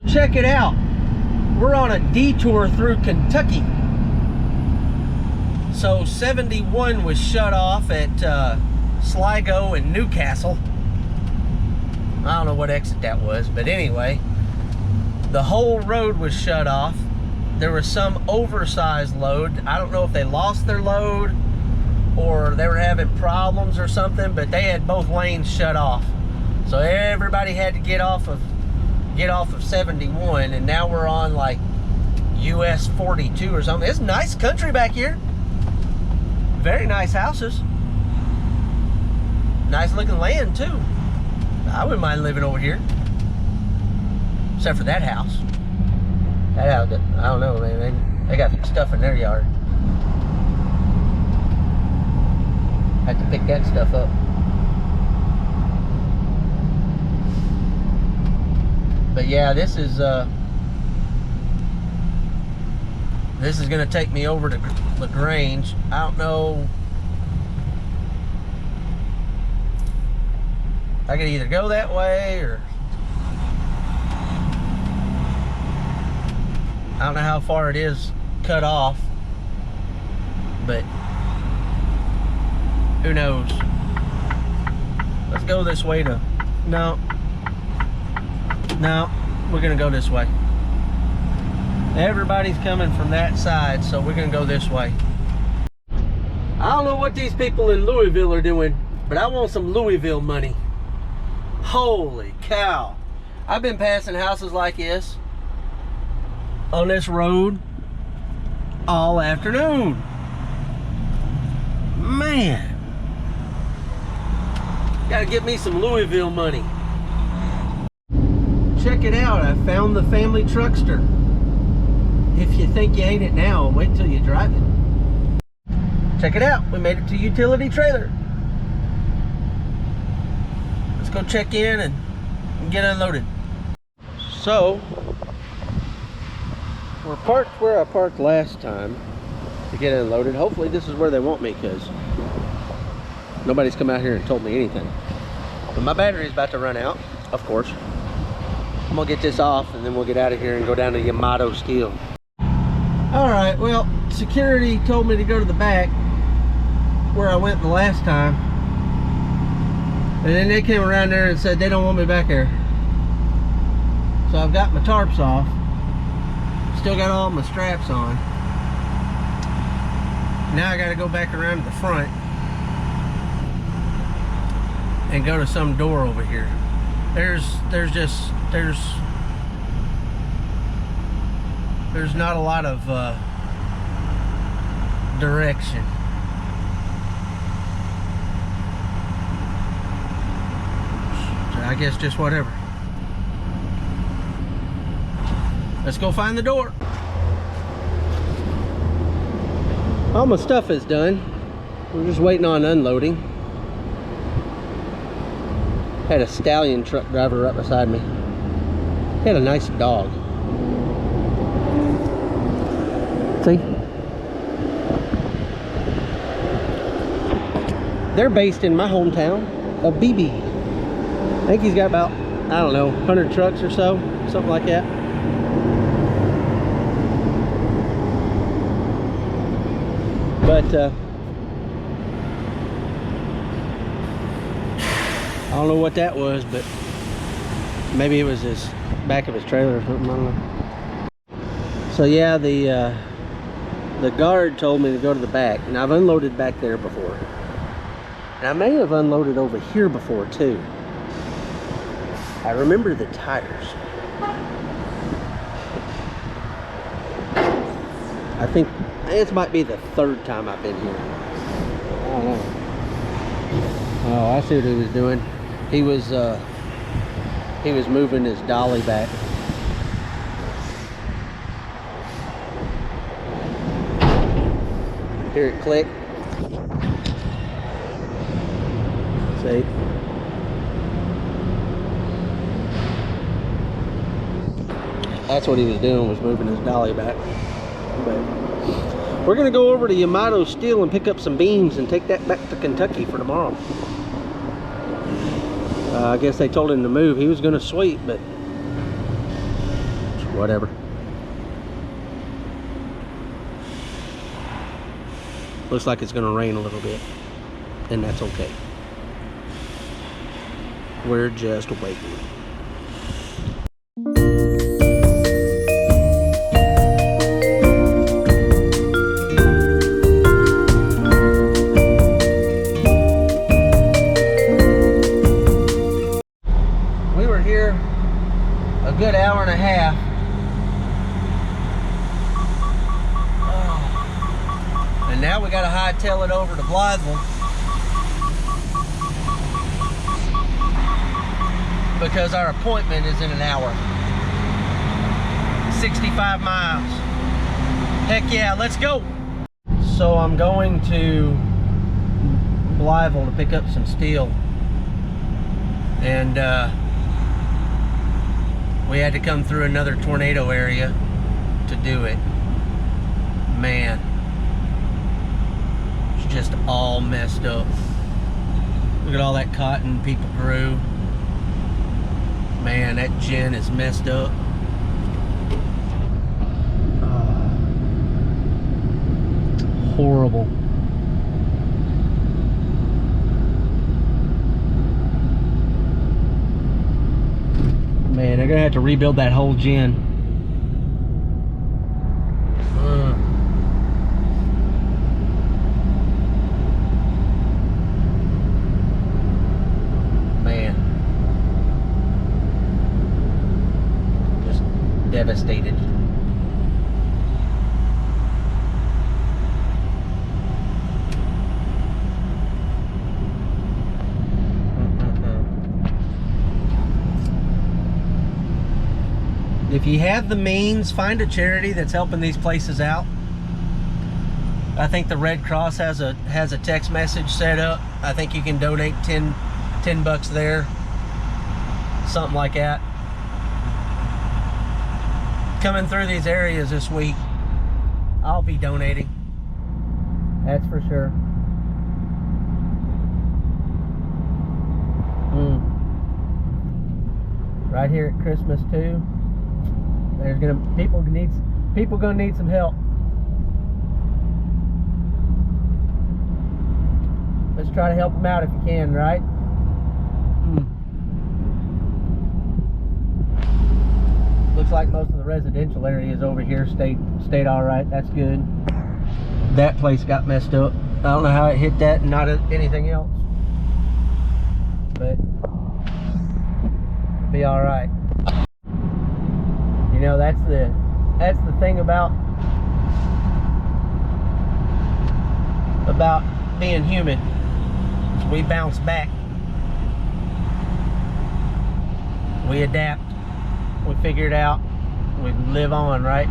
Check it out. We're on a detour through Kentucky. So 71 was shut off at Sligo and Newcastle. I don't know what exit that was, but anyway, the whole road was shut off. There was some oversized load. I don't know if they lost their load or they were having problems or something, but they had both lanes shut off. So everybody had to get off of 71, and now we're on like US 42 or something. It's nice country back here. Very nice houses. Nice looking land too. I wouldn't mind living over here. Except for that house. That house, I don't know, man. They got stuff in their yard. Had to pick that stuff up. But yeah, this is gonna take me over to LaGrange. I don't know. I could either go that way or I don't know how far it is cut off, but who knows? Let's go this way to, no, we're gonna go this way. Everybody's coming from that side, so we're gonna go this way. I don't know what these people in Louisville are doing, but I want some Louisville money. Holy cow. I've been passing houses like this on this road all afternoon. Man. Gotta get me some Louisville money. Check it out, I found the family truckster. If you think you ain't it now, wait till you drive it. Check it out, we made it to utility trailer. Let's go check in and get unloaded. So, we're parked where I parked last time to get unloaded. Hopefully this is where they want me, because nobody's come out here and told me anything. But my battery's about to run out, of course. I'm gonna get this off and then we'll get out of here and go down to Yamato Steel. All right, well, security told me to go to the back where I went the last time. And then they came around there and said they don't want me back there. So I've got my tarps off. Still got all my straps on. Now I gotta go back around to the front and go to some door over here. There's not a lot of direction. So I guess just whatever. Let's go find the door. All my stuff is done. We're just waiting on unloading. Had a stallion truck driver right beside me. He had a nice dog. See? They're based in my hometown of BB. I think he's got about, I don't know, 100 trucks or so, something like that. But I don't know what that was, but maybe it was his back of his trailer or something, I don't know. So yeah, the guard told me to go to the back, and I've unloaded back there before. And I may have unloaded over here before too. I remember the tires. I think this might be the third time I've been here. I don't know. Oh, I see what he was doing. He was moving his dolly back. Hear it click. See? That's what he was doing, was moving his dolly back. But we're gonna go over to Yamato Steel and pick up some beams and take that back to Kentucky for tomorrow. I guess they told him to move. He was gonna sweep, but Whatever. Looks like it's gonna rain a little bit, and that's okay. We're just waiting. We were here a good hour and a half. And now we gotta hightail it over to Blytheville because our appointment is in an hour. 65 miles. Heck yeah, let's go. So I'm going to Blytheville to pick up some steel. And we had to come through another tornado area to do it. Man. Just all messed up. Look at all that cotton people grew. Man, that gin is messed up. Horrible. Man, they're gonna have to rebuild that whole gin. Devastated. If you have the means, find a charity that's helping these places out. I think the Red Cross has a text message set up. I think you can donate 10 bucks there. Something like that. Coming through these areas this week, I'll be donating. That's for sure. Right here at Christmas too. There's people gonna need some help. Let's try to help them out if you can, right? Looks like most of the residential areas over here stayed all right. That's good. That place got messed up. I don't know how it hit that and not anything else, but be all right. You know, that's the thing about being human. We bounce back. We adapt. We figure it out. We live on, right?